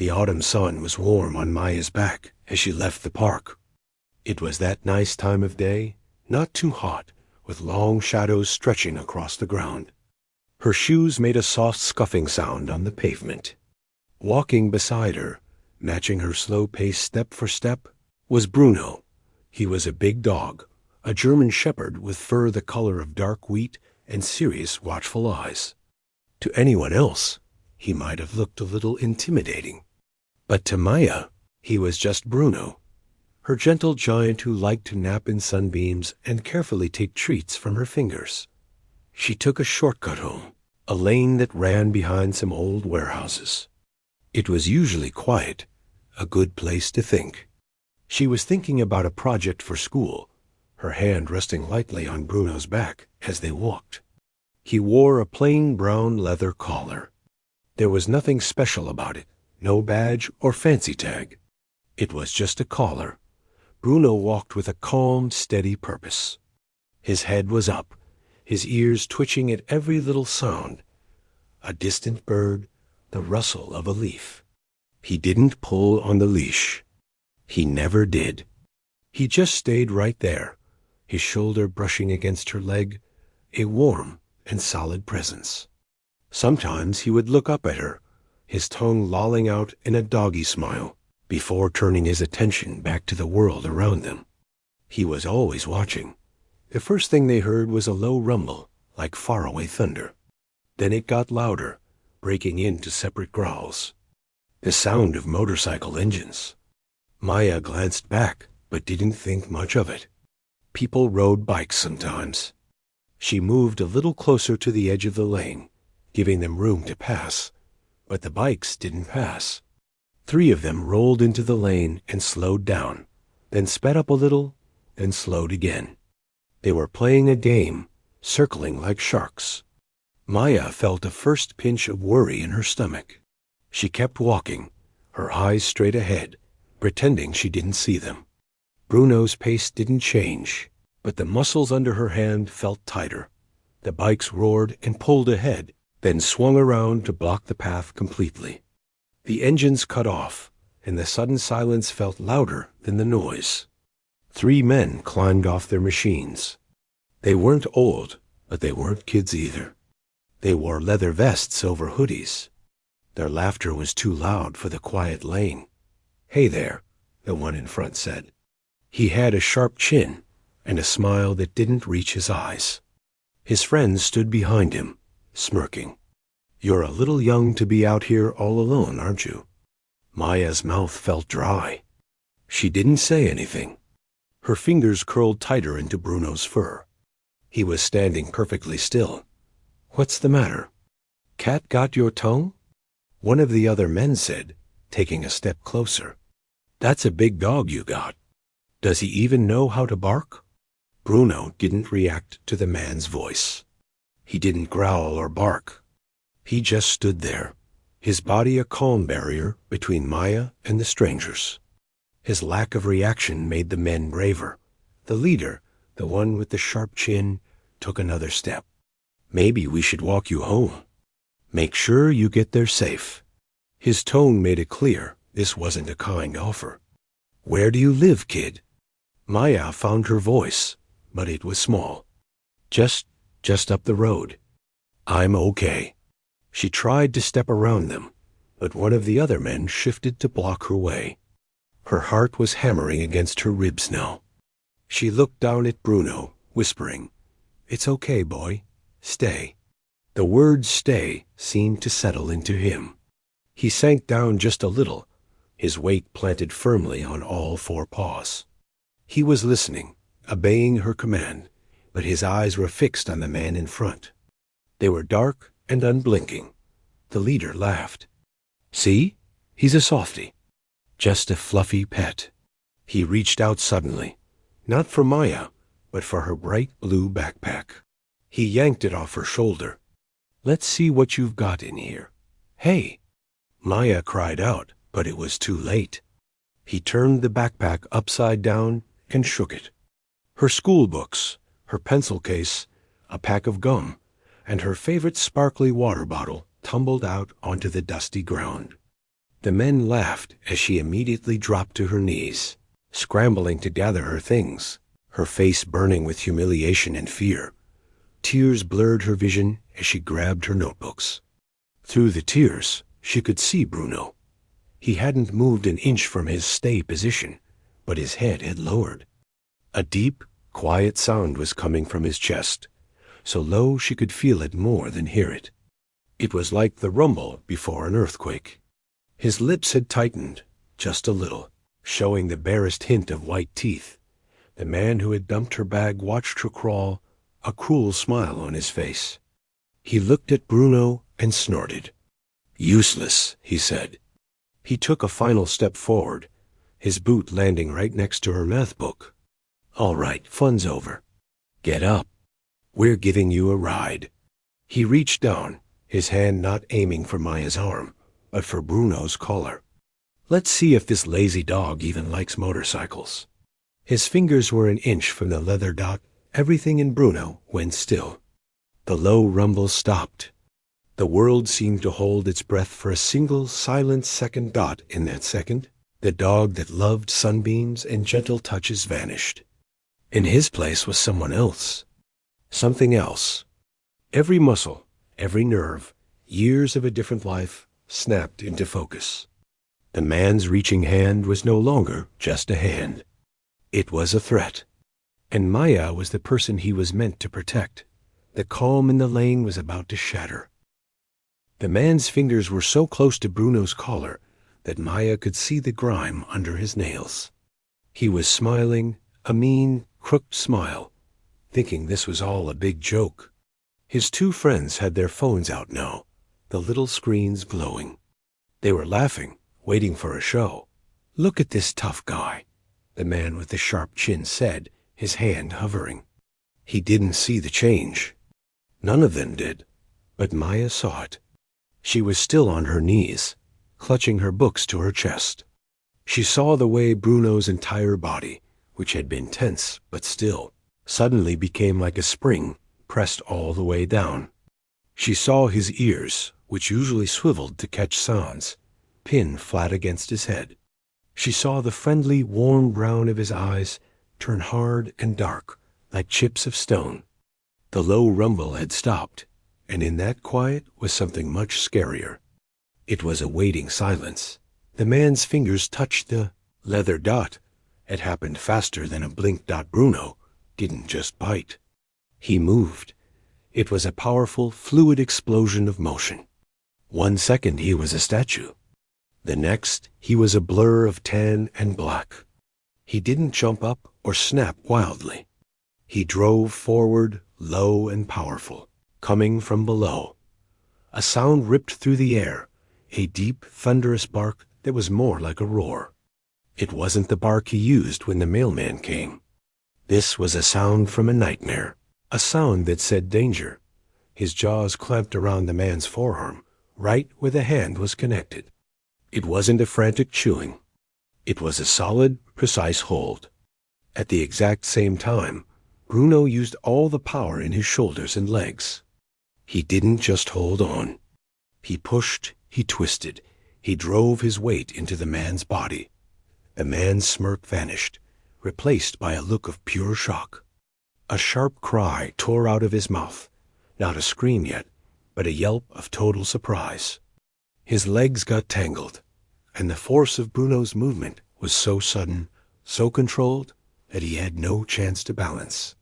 The autumn sun was warm on Maya's back as she left the park. It was that nice time of day, not too hot, with long shadows stretching across the ground. Her shoes made a soft scuffing sound on the pavement. Walking beside her, matching her slow pace step for step, was Bruno. He was a big dog, a German shepherd with fur the color of dark wheat and serious, watchful eyes. To anyone else, he might have looked a little intimidating. But to Maya, he was just Bruno, her gentle giant who liked to nap in sunbeams and carefully take treats from her fingers. She took a shortcut home, a lane that ran behind some old warehouses. It was usually quiet, a good place to think. She was thinking about a project for school, her hand resting lightly on Bruno's back as they walked. He wore a plain brown leather collar. There was nothing special about it, no badge or fancy tag. It was just a collar. Bruno walked with a calm, steady purpose. His head was up, his ears twitching at every little sound. A distant bird, the rustle of a leaf. He didn't pull on the leash. He never did. He just stayed right there, his shoulder brushing against her leg, a warm and solid presence. Sometimes he would look up at her, his tongue lolling out in a doggy smile, before turning his attention back to the world around them. He was always watching. The first thing they heard was a low rumble, like faraway thunder. Then it got louder, breaking into separate growls. The sound of motorcycle engines. Maya glanced back, but didn't think much of it. People rode bikes sometimes. She moved a little closer to the edge of the lane, giving them room to pass, but the bikes didn't pass. 3 of them rolled into the lane and slowed down, then sped up a little, then slowed again. They were playing a game, circling like sharks. Maya felt a first pinch of worry in her stomach. She kept walking, her eyes straight ahead, pretending she didn't see them. Bruno's pace didn't change, but the muscles under her hand felt tighter. The bikes roared and pulled ahead, then swung around to block the path completely. The engines cut off, and the sudden silence felt louder than the noise. 3 men climbed off their machines. They weren't old, but they weren't kids either. They wore leather vests over hoodies. Their laughter was too loud for the quiet lane. "Hey there," the one in front said. He had a sharp chin and a smile that didn't reach his eyes. His friends stood behind him, smirking. "You're a little young to be out here all alone, aren't you?" Maya's mouth felt dry. She didn't say anything. Her fingers curled tighter into Bruno's fur. He was standing perfectly still. "What's the matter? Cat got your tongue?" One of the other men said, taking a step closer. "That's a big dog you got. Does he even know how to bark?" Bruno didn't react to the man's voice. He didn't growl or bark. He just stood there, his body a calm barrier between Maya and the strangers. His lack of reaction made the men braver. The leader, the one with the sharp chin, took another step. "Maybe we should walk you home. Make sure you get there safe." His tone made it clear this wasn't a kind offer. "Where do you live, kid?" Maya found her voice, but it was small. Just up the road." "I'm okay." She tried to step around them, but one of the other men shifted to block her way. Her heart was hammering against her ribs now. She looked down at Bruno, whispering, "It's okay, boy. Stay." The word "stay" seemed to settle into him. He sank down just a little, his weight planted firmly on all 4 paws. He was listening, obeying her command, but his eyes were fixed on the man in front. They were dark and unblinking. The leader laughed. "See? He's a softie. Just a fluffy pet." He reached out suddenly, not for Maya, but for her bright blue backpack. He yanked it off her shoulder. "Let's see what you've got in here. Hey!" Maya cried out, but it was too late. He turned the backpack upside down and shook it. Her school books, her pencil case, a pack of gum, and her favorite sparkly water bottle tumbled out onto the dusty ground. The men laughed as she immediately dropped to her knees, scrambling to gather her things, her face burning with humiliation and fear. Tears blurred her vision as she grabbed her notebooks. Through the tears, she could see Bruno. He hadn't moved an inch from his stay position, but his head had lowered. A deep, quiet sound was coming from his chest, so low she could feel it more than hear it. It was like the rumble before an earthquake. His lips had tightened, just a little, showing the barest hint of white teeth. The man who had dumped her bag watched her crawl, a cruel smile on his face. He looked at Bruno and snorted. "Useless," he said. He took a final step forward, his boot landing right next to her math book. "All right, fun's over. Get up. We're giving you a ride." He reached down, his hand not aiming for Maya's arm, but for Bruno's collar. "Let's see if this lazy dog even likes motorcycles." His fingers were an inch from the leather dot. Everything in Bruno went still. The low rumble stopped. The world seemed to hold its breath for a single silent second. In that second, the dog that loved sunbeams and gentle touches vanished. In his place was someone else. Something else. Every muscle, every nerve, years of a different life, snapped into focus. The man's reaching hand was no longer just a hand. It was a threat. And Maya was the person he was meant to protect. The calm in the lane was about to shatter. The man's fingers were so close to Bruno's collar that Maya could see the grime under his nails. He was smiling, a mean, crooked smile, thinking this was all a big joke. His two friends had their phones out now, the little screens glowing. They were laughing, waiting for a show. "Look at this tough guy," the man with the sharp chin said, his hand hovering. He didn't see the change. None of them did, but Maya saw it. She was still on her knees, clutching her books to her chest. She saw the way Bruno's entire body, which had been tense but still, suddenly became like a spring pressed all the way down. She saw his ears, which usually swiveled to catch sounds, pin flat against his head. She saw the friendly, warm brown of his eyes turn hard and dark, like chips of stone. The low rumble had stopped, and in that quiet was something much scarier. It was a waiting silence. The man's fingers touched the leather dot. It happened faster than a blink. Bruno didn't just bite. He moved. It was a powerful, fluid explosion of motion. 1 second he was a statue. The next he was a blur of tan and black. He didn't jump up or snap wildly. He drove forward, low and powerful, coming from below. A sound ripped through the air, a deep, thunderous bark that was more like a roar. It wasn't the bark he used when the mailman came. This was a sound from a nightmare, a sound that said danger. His jaws clamped around the man's forearm, right where the hand was connected. It wasn't a frantic chewing. It was a solid, precise hold. At the exact same time, Bruno used all the power in his shoulders and legs. He didn't just hold on. He pushed, he twisted, he drove his weight into the man's body. The man's smirk vanished, replaced by a look of pure shock. A sharp cry tore out of his mouth, not a scream yet, but a yelp of total surprise. His legs got tangled, and the force of Bruno's movement was so sudden, so controlled, that he had no chance to balance.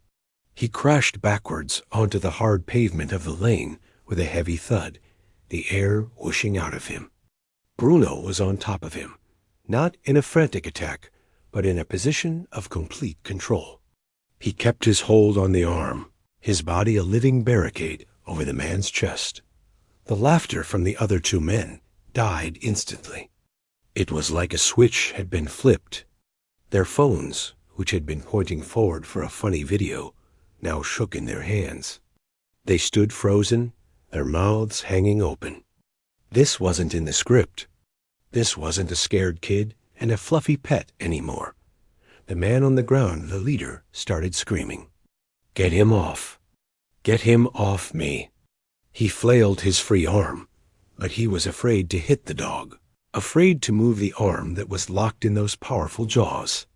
He crashed backwards onto the hard pavement of the lane with a heavy thud, the air whooshing out of him. Bruno was on top of him, not in a frantic attack, but in a position of complete control. He kept his hold on the arm, his body a living barricade over the man's chest. The laughter from the other two men died instantly. It was like a switch had been flipped. Their phones, which had been pointing forward for a funny video, now shook in their hands. They stood frozen, their mouths hanging open. This wasn't in the script. This wasn't a scared kid and a fluffy pet anymore. The man on the ground, the leader, started screaming. "Get him off. Get him off me." He flailed his free arm, but he was afraid to hit the dog. afraid to move the arm that was locked in those powerful jaws.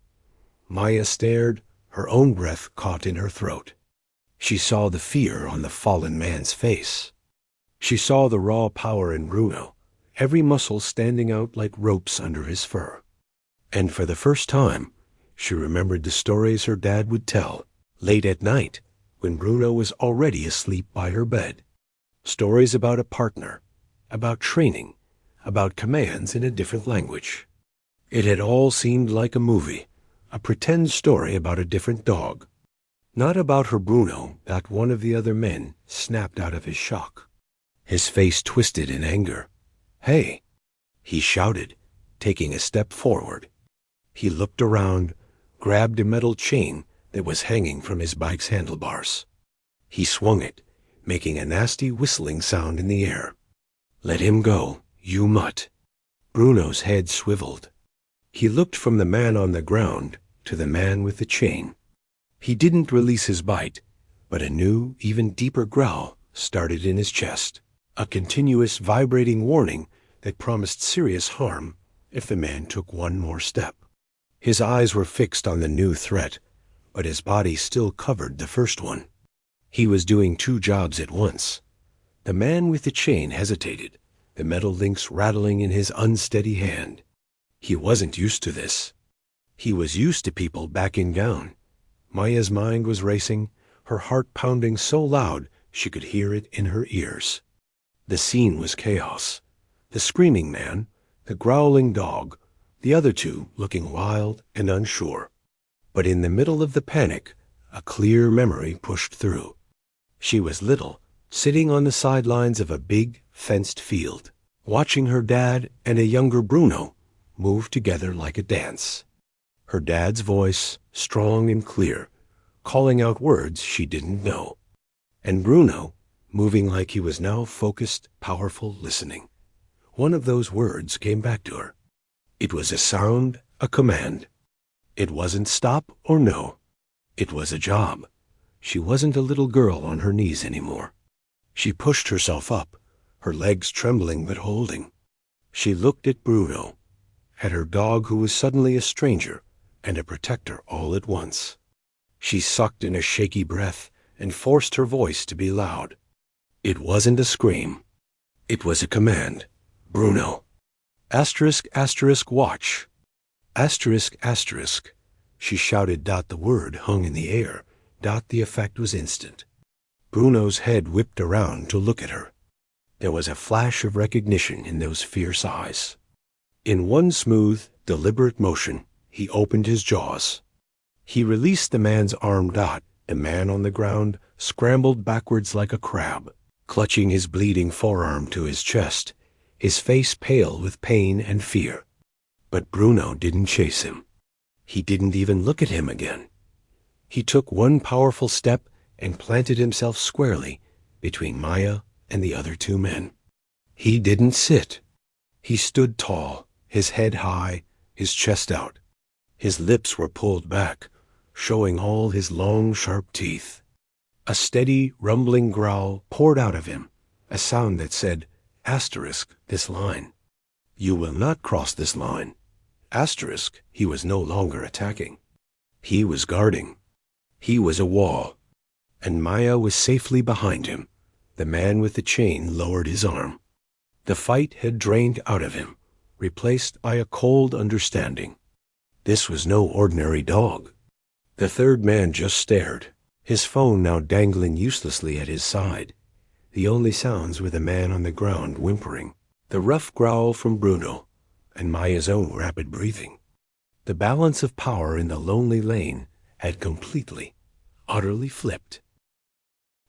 Maya stared, her own breath caught in her throat. She saw the fear on the fallen man's face. She saw the raw power in Bruno, every muscle standing out like ropes under his fur. And for the first time, she remembered the stories her dad would tell, late at night, when Bruno was already asleep by her bed. Stories about a partner, about training, about commands in a different language. It had all seemed like a movie, a pretend story about a different dog. Not about her Bruno that one of the other men snapped out of his shock. His face twisted in anger. "Hey!" he shouted, taking a step forward. He looked around, grabbed a metal chain that was hanging from his bike's handlebars. He swung it, making a nasty whistling sound in the air. "Let him go, you mutt." Bruno's head swiveled. He looked from the man on the ground to the man with the chain. He didn't release his bite, but a new, even deeper growl started in his chest, a continuous vibrating warning that promised serious harm if the man took one more step. His eyes were fixed on the new threat, but his body still covered the first one. He was doing two jobs at once. The man with the chain hesitated, the metal links rattling in his unsteady hand. He wasn't used to this. He was used to people backing down. Maya's mind was racing, her heart pounding so loud she could hear it in her ears. The scene was chaos. The screaming man, the growling dog, the other two looking wild and unsure. But in the middle of the panic, a clear memory pushed through. She was little, sitting on the sidelines of a big, fenced field, watching her dad and a younger Bruno move together like a dance. Her dad's voice, strong and clear, calling out words she didn't know. And Bruno, moving like he was now focused, powerful, listening. One of those words came back to her. It was a sound, a command. It wasn't stop or no. It was a job. She wasn't a little girl on her knees anymore. She pushed herself up, her legs trembling but holding. She looked at Bruno, at her dog who was suddenly a stranger and a protector all at once. She sucked in a shaky breath and forced her voice to be loud. It wasn't a scream. It was a command. "Bruno. Asterisk, asterisk, watch. Asterisk, asterisk." She shouted. The word hung in the air. The effect was instant. Bruno's head whipped around to look at her. There was a flash of recognition in those fierce eyes. In one smooth, deliberate motion, he opened his jaws. He released the man's arm. The man on the ground scrambled backwards like a crab, clutching his bleeding forearm to his chest, his face pale with pain and fear. But Bruno didn't chase him. He didn't even look at him again. He took one powerful step and planted himself squarely between Maya and the other two men. He didn't sit. He stood tall, his head high, his chest out. His lips were pulled back, showing all his long, sharp teeth. A steady, rumbling growl poured out of him, a sound that said, asterisk, this line. You will not cross this line. Asterisk, he was no longer attacking. He was guarding. He was a wall. And Maya was safely behind him. The man with the chain lowered his arm. The fight had drained out of him, replaced by a cold understanding. This was no ordinary dog. The third man just stared, his phone now dangling uselessly at his side. The only sounds were the man on the ground whimpering, the rough growl from Bruno, and Maya's own rapid breathing. The balance of power in the lonely lane had completely, utterly flipped.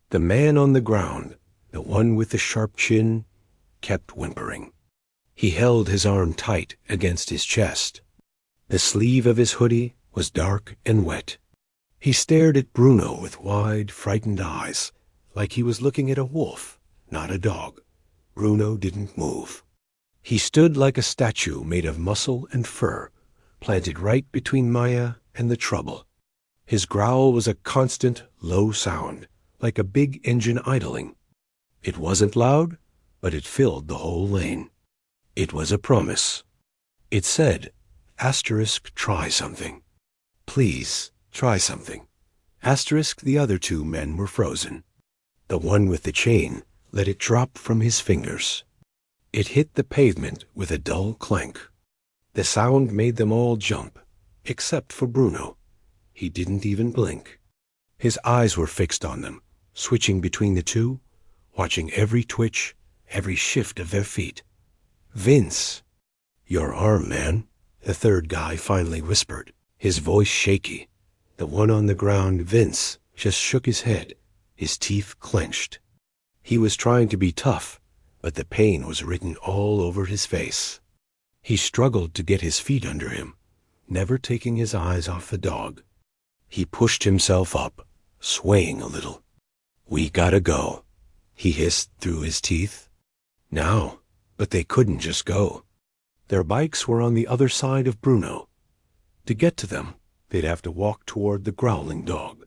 The man on the ground, the one with the sharp chin, kept whimpering. He held his arm tight against his chest. The sleeve of his hoodie was dark and wet. He stared at Bruno with wide, frightened eyes, like he was looking at a wolf, not a dog. Bruno didn't move. He stood like a statue made of muscle and fur, planted right between Maya and the trouble. His growl was a constant, low sound, like a big engine idling. It wasn't loud, but it filled the whole lane. It was a promise. It said, try something. Please, try something. The other two men were frozen. The one with the chain let it drop from his fingers. It hit the pavement with a dull clank. The sound made them all jump, except for Bruno. He didn't even blink. His eyes were fixed on them, switching between the two, watching every twitch, every shift of their feet. "Vince." "Your arm, man," the third guy finally whispered, his voice shaky. The one on the ground, Vince, just shook his head, his teeth clenched. He was trying to be tough, but the pain was written all over his face. He struggled to get his feet under him, never taking his eyes off the dog. He pushed himself up, swaying a little. "We gotta go," he hissed through his teeth. Now, but they couldn't just go. Their bikes were on the other side of Bruno. To get to them, they'd have to walk toward the growling dog.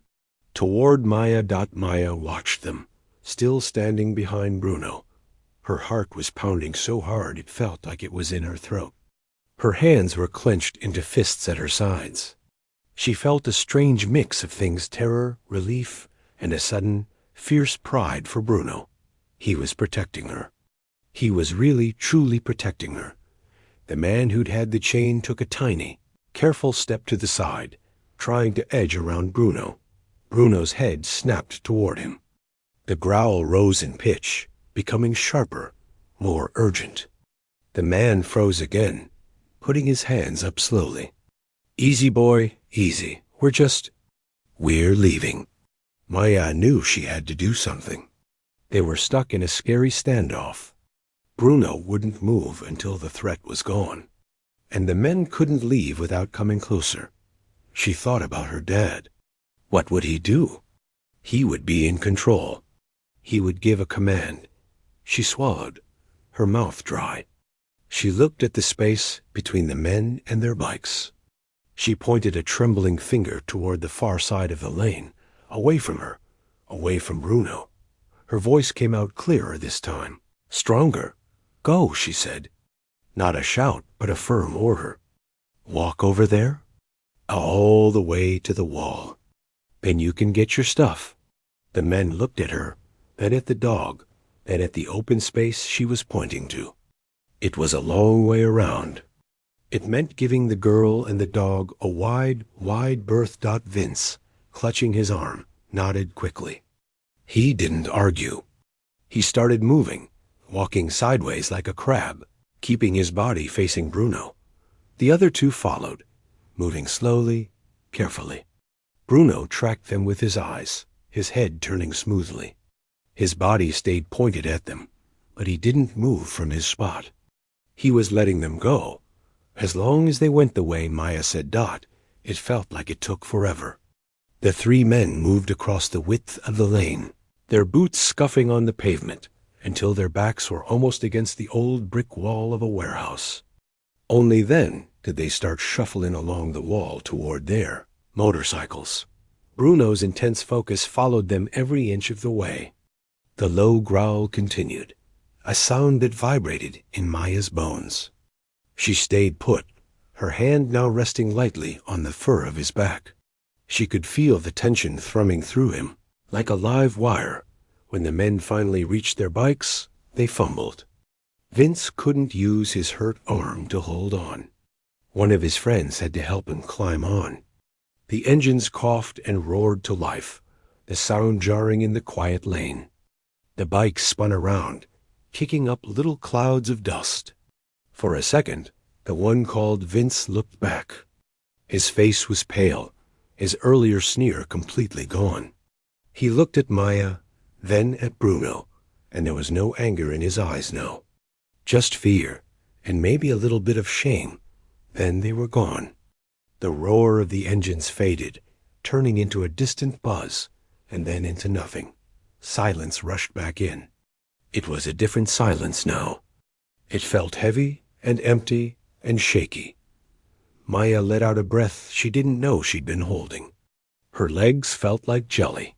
Toward Maya. Maya watched them, still standing behind Bruno. Her heart was pounding so hard it felt like it was in her throat. Her hands were clenched into fists at her sides. She felt a strange mix of things: terror, relief, and a sudden, fierce pride for Bruno. He was protecting her. He was really, truly protecting her. The man who'd had the chain took a tiny, careful step to the side, trying to edge around Bruno. Bruno's head snapped toward him. The growl rose in pitch, becoming sharper, more urgent. The man froze again, putting his hands up slowly. "Easy, boy, easy. We're leaving." Maya knew she had to do something. They were stuck in a scary standoff. Bruno wouldn't move until the threat was gone, and the men couldn't leave without coming closer. She thought about her dad. What would he do? He would be in control. He would give a command. She swallowed, her mouth dry. She looked at the space between the men and their bikes. She pointed a trembling finger toward the far side of the lane, away from her, away from Bruno. Her voice came out clearer this time, stronger. "Go," she said. Not a shout, but a firm order. "Walk over there, all the way to the wall. Then you can get your stuff." The men looked at her, then at the dog, then at the open space she was pointing to. It was a long way around. It meant giving the girl and the dog a wide, wide berth. Vince, clutching his arm, nodded quickly. He didn't argue. He started moving, walking sideways like a crab, keeping his body facing Bruno. The other two followed, moving slowly, carefully. Bruno tracked them with his eyes, his head turning smoothly. His body stayed pointed at them, but he didn't move from his spot. He was letting them go. As long as they went the way Maya said, it felt like it took forever. The three men moved across the width of the lane, their boots scuffing on the pavement, until their backs were almost against the old brick wall of a warehouse. Only then did they start shuffling along the wall toward their motorcycles. Bruno's intense focus followed them every inch of the way. The low growl continued, a sound that vibrated in Maya's bones. She stayed put, her hand now resting lightly on the fur of his back. She could feel the tension thrumming through him, like a live wire. When the men finally reached their bikes, they fumbled. Vince couldn't use his hurt arm to hold on. One of his friends had to help him climb on. The engines coughed and roared to life, the sound jarring in the quiet lane. The bike spun around, kicking up little clouds of dust. For a second, the one called Vince looked back. His face was pale, his earlier sneer completely gone. He looked at Maya, then at Bruno, and there was no anger in his eyes now. Just fear, and maybe a little bit of shame. Then they were gone. The roar of the engines faded, turning into a distant buzz, and then into nothing. Silence rushed back in. It was a different silence now. It felt heavy and empty and shaky. Maya let out a breath she didn't know she'd been holding. Her legs felt like jelly.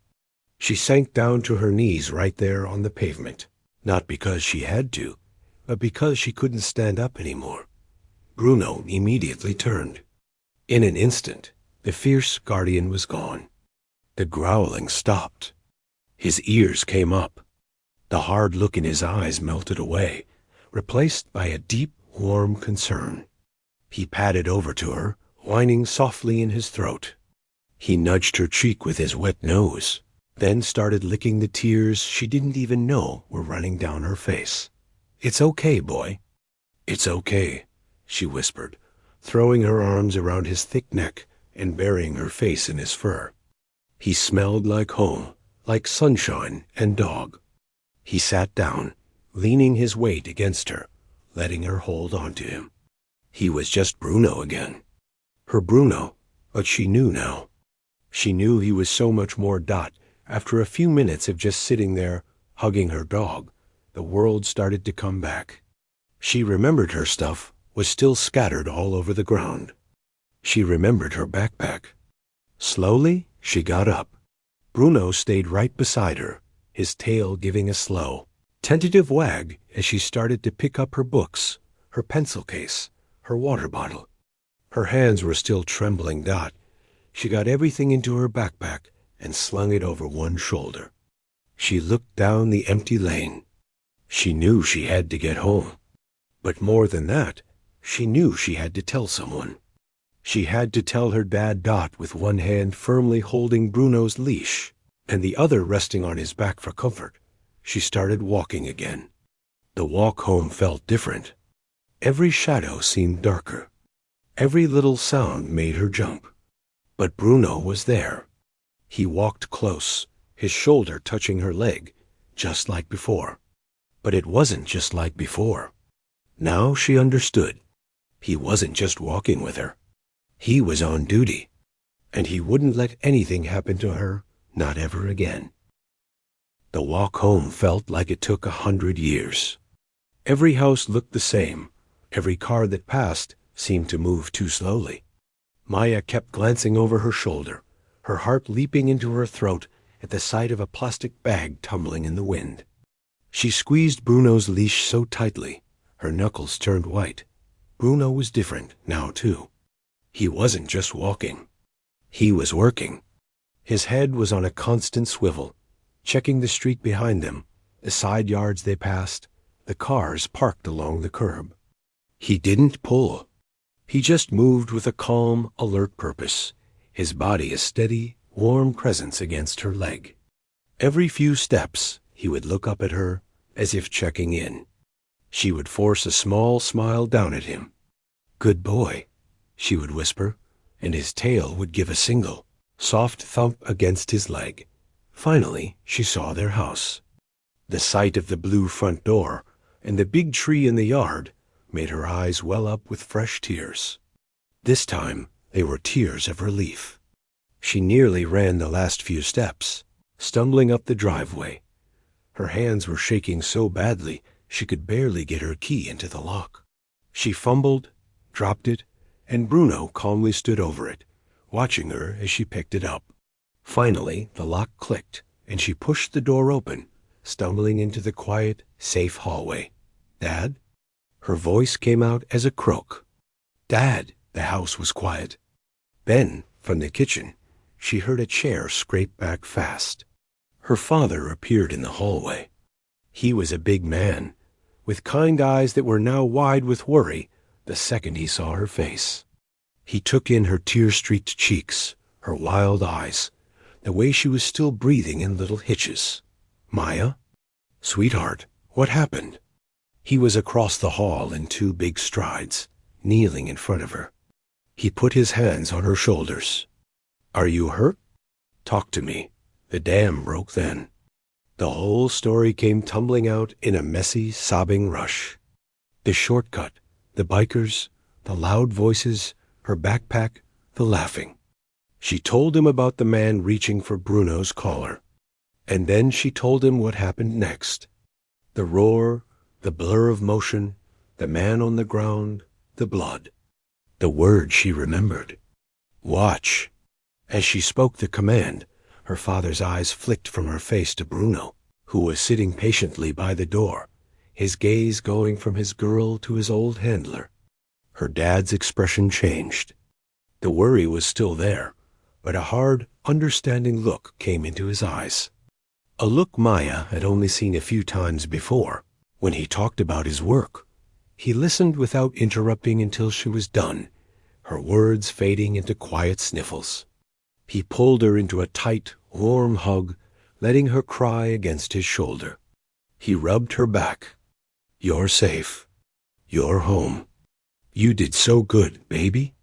She sank down to her knees right there on the pavement, not because she had to, but because she couldn't stand up anymore. Bruno immediately turned. In an instant, the fierce guardian was gone. The growling stopped. His ears came up. The hard look in his eyes melted away, replaced by a deep, warm concern. He padded over to her, whining softly in his throat. He nudged her cheek with his wet nose, then started licking the tears she didn't even know were running down her face. "It's okay, boy." "It's okay," she whispered, throwing her arms around his thick neck and burying her face in his fur. He smelled like home, like sunshine and dog. He sat down, leaning his weight against her, letting her hold on to him. He was just Bruno again. Her Bruno, but she knew now. She knew he was so much more Dot. After a few minutes of just sitting there, hugging her dog, the world started to come back. She remembered her stuff was still scattered all over the ground. She remembered her backpack. Slowly, she got up. Bruno stayed right beside her, his tail giving a slow, tentative wag as she started to pick up her books, her pencil case, her water bottle. Her hands were still trembling. Dot. She got everything into her backpack and slung it over one shoulder. She looked down the empty lane. She knew she had to get home. But more than that, she knew she had to tell someone. She had to tell her dad. Dot, with one hand firmly holding Bruno's leash and the other resting on his back for comfort, she started walking again. The walk home felt different. Every shadow seemed darker. Every little sound made her jump. But Bruno was there. He walked close, his shoulder touching her leg, just like before. But it wasn't just like before. Now she understood. He wasn't just walking with her. He was on duty, and he wouldn't let anything happen to her, not ever again. The walk home felt like it took 100 years. Every house looked the same. Every car that passed seemed to move too slowly. Maya kept glancing over her shoulder, her heart leaping into her throat at the sight of a plastic bag tumbling in the wind. She squeezed Bruno's leash so tightly, her knuckles turned white. Bruno was different now, too. He wasn't just walking. He was working. His head was on a constant swivel, checking the street behind them, the side yards they passed, the cars parked along the curb. He didn't pull. He just moved with a calm, alert purpose, his body a steady, warm presence against her leg. Every few steps, he would look up at her, as if checking in. She would force a small smile down at him. "Good boy," she would whisper, and his tail would give a single, soft thump against his leg. Finally, she saw their house. The sight of the blue front door and the big tree in the yard made her eyes well up with fresh tears. This time, they were tears of relief. She nearly ran the last few steps, stumbling up the driveway. Her hands were shaking so badly she could barely get her key into the lock. She fumbled, dropped it, and Bruno calmly stood over it, watching her as she picked it up. Finally, the lock clicked, and she pushed the door open, stumbling into the quiet, safe hallway. "Dad?" Her voice came out as a croak. "Dad!" The house was quiet. Then, from the kitchen, she heard a chair scrape back fast. Her father appeared in the hallway. He was a big man, with kind eyes that were now wide with worry the second he saw her face. He took in her tear-streaked cheeks, her wild eyes, the way she was still breathing in little hitches. "Maya?" "Sweetheart, what happened?" He was across the hall in 2 big strides, kneeling in front of her. He put his hands on her shoulders. "Are you hurt? Talk to me." The dam broke then. The whole story came tumbling out in a messy, sobbing rush. The shortcut, the bikers, the loud voices, her backpack, the laughing. She told him about the man reaching for Bruno's collar. And then she told him what happened next. The roar, the blur of motion, the man on the ground, the blood. The word she remembered. "Watch." As she spoke the command, her father's eyes flicked from her face to Bruno, who was sitting patiently by the door, his gaze going from his girl to his old handler. Her dad's expression changed. The worry was still there, but a hard, understanding look came into his eyes. A look Maya had only seen a few times before, when he talked about his work. He listened without interrupting until she was done, her words fading into quiet sniffles. He pulled her into a tight, warm hug, letting her cry against his shoulder. He rubbed her back. "You're safe. You're home. You did so good, baby."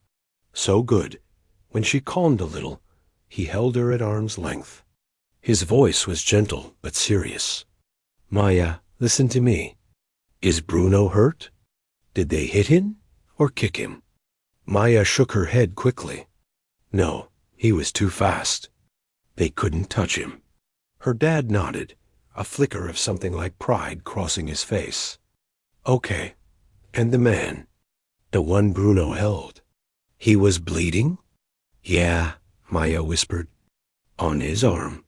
So good. When she calmed a little, he held her at arm's length. His voice was gentle but serious. "Maya, listen to me. Is Bruno hurt? Did they hit him or kick him?" Maya shook her head quickly. "No, he was too fast. They couldn't touch him." Her dad nodded, a flicker of something like pride crossing his face. "Okay. And the man? The one Bruno held? He was bleeding?" "Yeah," Maya whispered. "On his arm.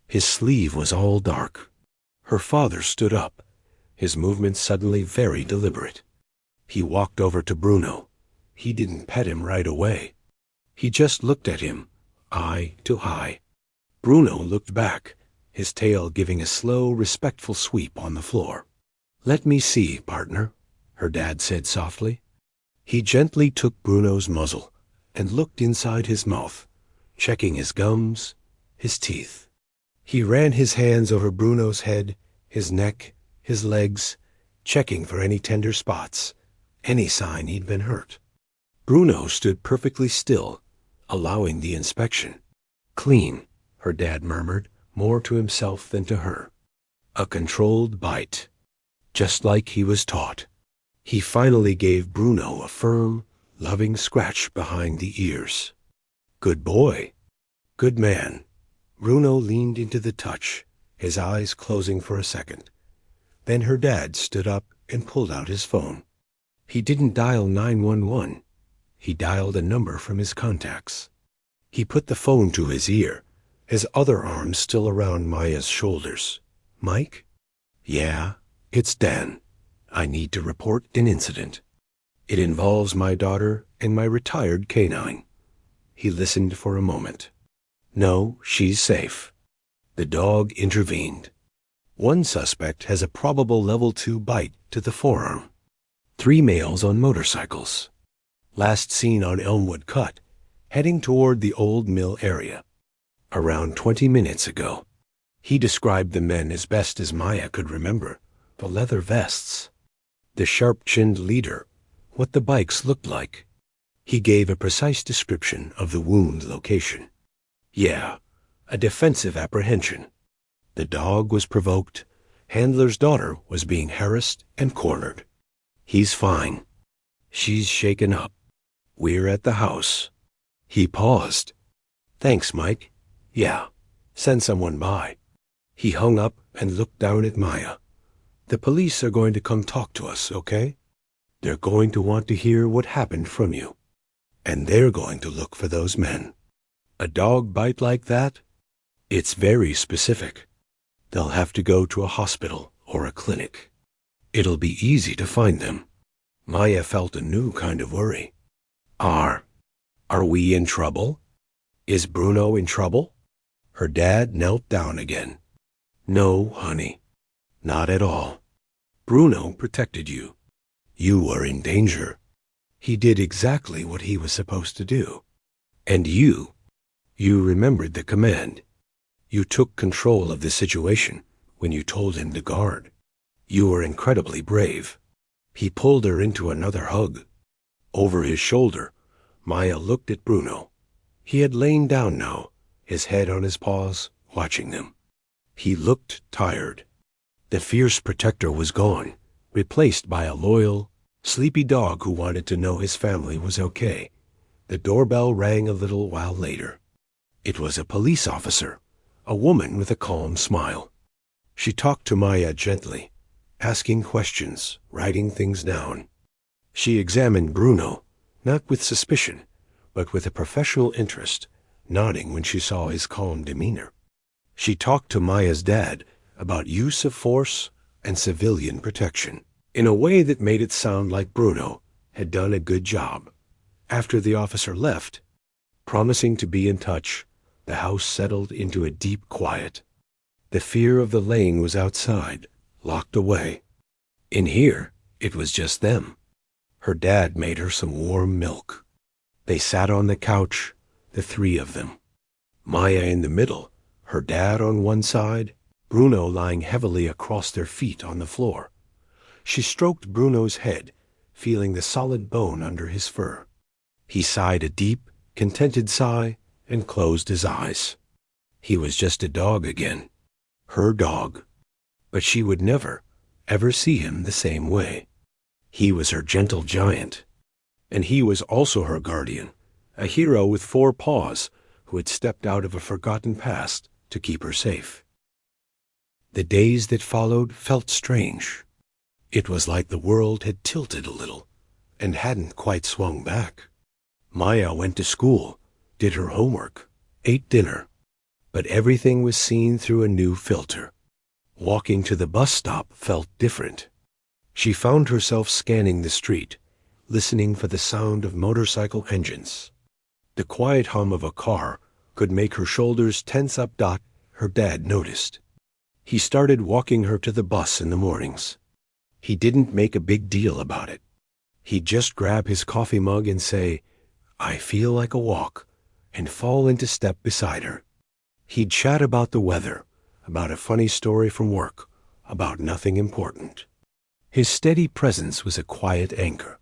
His sleeve was all dark." Her father stood up, his movements suddenly very deliberate. He walked over to Bruno. He didn't pet him right away. He just looked at him, eye to eye. Bruno looked back, his tail giving a slow, respectful sweep on the floor. "Let me see, partner," her dad said softly. He gently took Bruno's muzzle and looked inside his mouth, checking his gums, his teeth. He ran his hands over Bruno's head, his neck, his legs, checking for any tender spots, any sign he'd been hurt. Bruno stood perfectly still, allowing the inspection. "Clean," her dad murmured, more to himself than to her. "A controlled bite, just like he was taught." He finally gave Bruno a firm, loving scratch behind the ears. "Good boy. Good man." Bruno leaned into the touch, his eyes closing for a second. Then her dad stood up and pulled out his phone. He didn't dial 911. He dialed a number from his contacts. He put the phone to his ear, his other arm still around Maya's shoulders. "Mike?" "Yeah, it's Dan. I need to report an incident. It involves my daughter and my retired canine." He listened for a moment. "No, she's safe." The dog intervened. "One suspect has a probable level 2 bite to the forearm. 3 males on motorcycles. Last seen on Elmwood Cut, heading toward the old mill area. Around 20 minutes ago." He described the men as best as Maya could remember. The leather vests, the sharp-chinned leader, what the bikes looked like. He gave a precise description of the wound location. "Yeah, a defensive apprehension. The dog was provoked. Handler's daughter was being harassed and cornered. He's fine. She's shaken up. We're at the house." He paused. "Thanks, Mike. Yeah, send someone by." He hung up and looked down at Maya. "The police are going to come talk to us, okay? They're going to want to hear what happened from you. And they're going to look for those men. A dog bite like that? It's very specific. They'll have to go to a hospital or a clinic. It'll be easy to find them." Maya felt a new kind of worry. Are we in trouble? Is Bruno in trouble?" Her dad knelt down again. "No, honey. Not at all. Bruno protected you. You were in danger. He did exactly what he was supposed to do. And you remembered the command. You took control of the situation when you told him to guard. You were incredibly brave." He pulled her into another hug. Over his shoulder, Maya looked at Bruno. He had lain down now, his head on his paws, watching them. He looked tired. The fierce protector was gone, replaced by a loyal, sleepy dog who wanted to know his family was okay. The doorbell rang a little while later. It was a police officer, a woman with a calm smile. She talked to Maya gently, asking questions, writing things down. She examined Bruno, not with suspicion, but with a professional interest, nodding when she saw his calm demeanor. She talked to Maya's dad about use of force, and civilian protection, in a way that made it sound like Bruno had done a good job. After the officer left, promising to be in touch, the house settled into a deep quiet. The fear of the Lane was outside, locked away. In here, it was just them. Her dad made her some warm milk. They sat on the couch, the three of them. Maya in the middle, her dad on one side, Bruno lying heavily across their feet on the floor. She stroked Bruno's head, feeling the solid bone under his fur. He sighed a deep, contented sigh and closed his eyes. He was just a dog again. Her dog. But she would never, ever see him the same way. He was her gentle giant. And he was also her guardian, a hero with 4 paws who had stepped out of a forgotten past to keep her safe. The days that followed felt strange. It was like the world had tilted a little and hadn't quite swung back. Maya went to school, did her homework, ate dinner, but everything was seen through a new filter. Walking to the bus stop felt different. She found herself scanning the street, listening for the sound of motorcycle engines. The quiet hum of a car could make her shoulders tense up. Her dad noticed. He started walking her to the bus in the mornings. He didn't make a big deal about it. He'd just grab his coffee mug and say, "I feel like a walk," and fall into step beside her. He'd chat about the weather, about a funny story from work, about nothing important. His steady presence was a quiet anchor,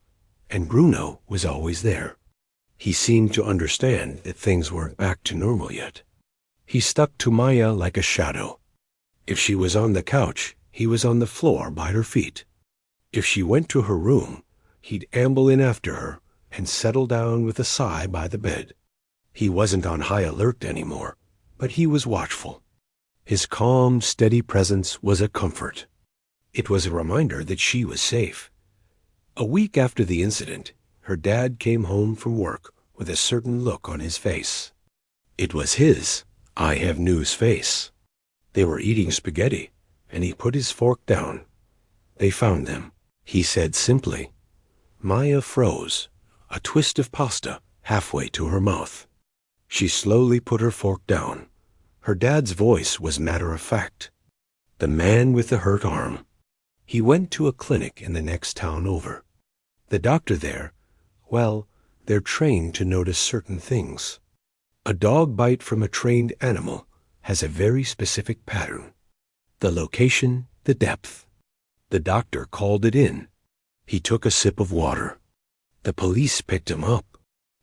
and Bruno was always there. He seemed to understand that things weren't back to normal yet. He stuck to Maya like a shadow. If she was on the couch, he was on the floor by her feet. If she went to her room, he'd amble in after her and settle down with a sigh by the bed. He wasn't on high alert anymore, but he was watchful. His calm, steady presence was a comfort. It was a reminder that she was safe. A week after the incident, her dad came home from work with a certain look on his face. It was his "I have news" face. They were eating spaghetti, and he put his fork down. They found them. He said simply. Maya froze, a twist of pasta halfway to her mouth. She slowly put her fork down. Her dad's voice was matter-of-fact. The man with the hurt arm. He went to a clinic in the next town over. The doctor there, well, they're trained to notice certain things. A dog bite from a trained animal has a very specific pattern. The location, the depth. The doctor called it in. He took a sip of water. The police picked him up.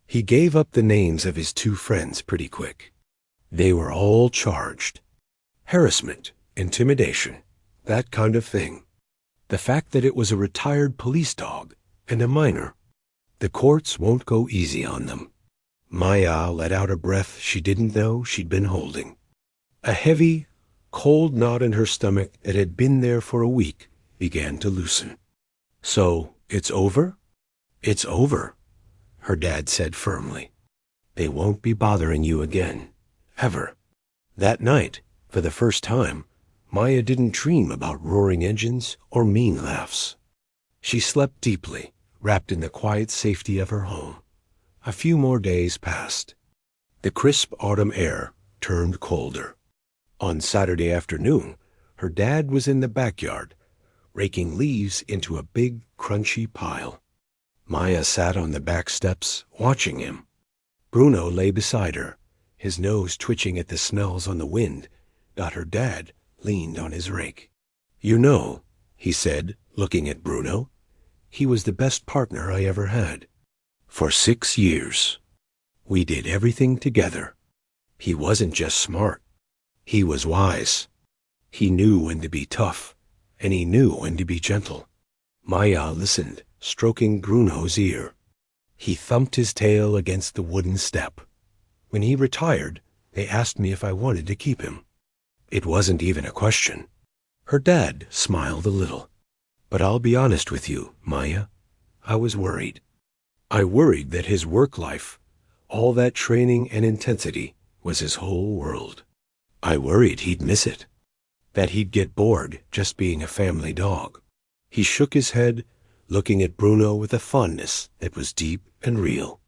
He gave up the names of his 2 friends pretty quick. They were all charged. Harassment, intimidation, that kind of thing. The fact that it was a retired police dog and a minor. The courts won't go easy on them. Maya let out a breath she didn't know she'd been holding. A heavy, cold knot in her stomach that had been there for a week began to loosen. "So, it's over?" "It's over," her dad said firmly. "They won't be bothering you again. Ever." That night, for the first time, Maya didn't dream about roaring engines or mean laughs. She slept deeply, wrapped in the quiet safety of her home. A few more days passed. The crisp autumn air turned colder. On Saturday afternoon, her dad was in the backyard, raking leaves into a big, crunchy pile. Maya sat on the back steps, watching him. Bruno lay beside her, his nose twitching at the smells on the wind. Her dad leaned on his rake. "You know," he said, looking at Bruno, "he was the best partner I ever had. For 6 years. We did everything together. He wasn't just smart. He was wise. He knew when to be tough, and he knew when to be gentle." Maya listened, stroking Bruno's ear. He thumped his tail against the wooden step. When he retired, they asked me if I wanted to keep him. It wasn't even a question. Her dad smiled a little. "But I'll be honest with you, Maya. I was worried. I worried that his work life, all that training and intensity, was his whole world. I worried he'd miss it. that he'd get bored just being a family dog. He shook his head, looking at Bruno with a fondness that was deep and real.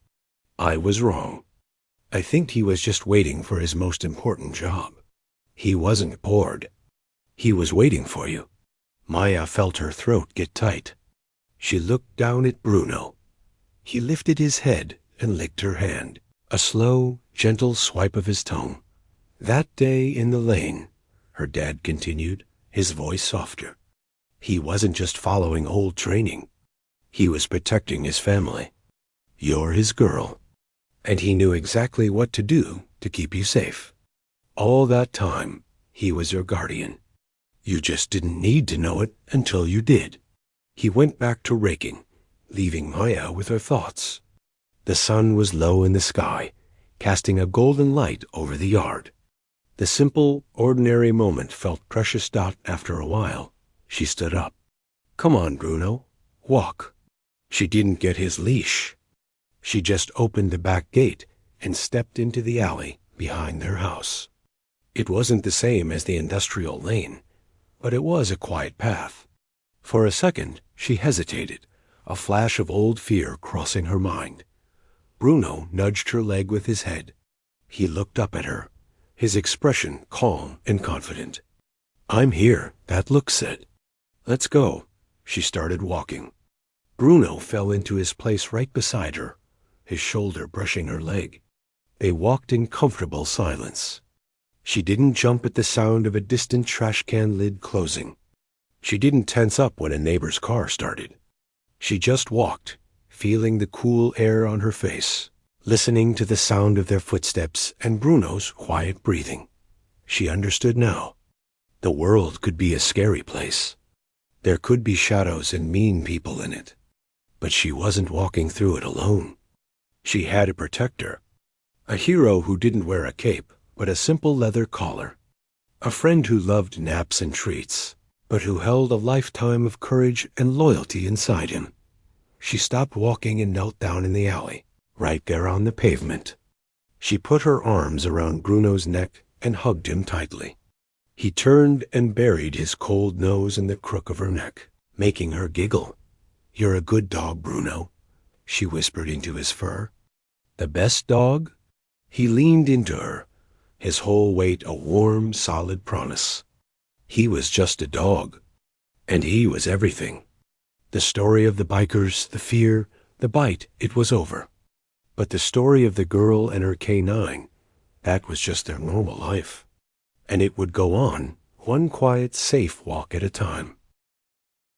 I was wrong. I think he was just waiting for his most important job. He wasn't bored. He was waiting for you. Maya felt her throat get tight. She looked down at Bruno. He lifted his head and licked her hand, a slow, gentle swipe of his tongue. That day in the lane, her dad continued, his voice softer. He wasn't just following old training. He was protecting his family. You're his girl. And he knew exactly what to do to keep you safe. All that time, he was your guardian. You just didn't need to know it until you did. He went back to raking, leaving Maya with her thoughts. The sun was low in the sky, casting a golden light over the yard. The simple, ordinary moment felt precious. After a while, she stood up. Come on, Bruno. Walk. She didn't get his leash. She just opened the back gate and stepped into the alley behind their house. It wasn't the same as the industrial lane, but it was a quiet path. For a second, she hesitated, a flash of old fear crossing her mind. Bruno nudged her leg with his head. He looked up at her, his expression calm and confident. I'm here, that look said. Let's go. She started walking. Bruno fell into his place right beside her, his shoulder brushing her leg. They walked in comfortable silence. She didn't jump at the sound of a distant trash can lid closing. She didn't tense up when a neighbor's car started. She just walked, feeling the cool air on her face, listening to the sound of their footsteps and Bruno's quiet breathing. She understood now. The world could be a scary place. There could be shadows and mean people in it. But she wasn't walking through it alone. She had a protector. A hero who didn't wear a cape, but a simple leather collar. A friend who loved naps and treats, but who held a lifetime of courage and loyalty inside him. She stopped walking and knelt down in the alley, right there on the pavement. She put her arms around Bruno's neck and hugged him tightly. He turned and buried his cold nose in the crook of her neck, making her giggle. You're a good dog, Bruno, she whispered into his fur. The best dog? He leaned into her, his whole weight a warm, solid promise. He was just a dog, and he was everything. The story of the bikers, the fear, the bite, it was over. But the story of the girl and her K9, that was just their normal life. And it would go on, one quiet, safe walk at a time.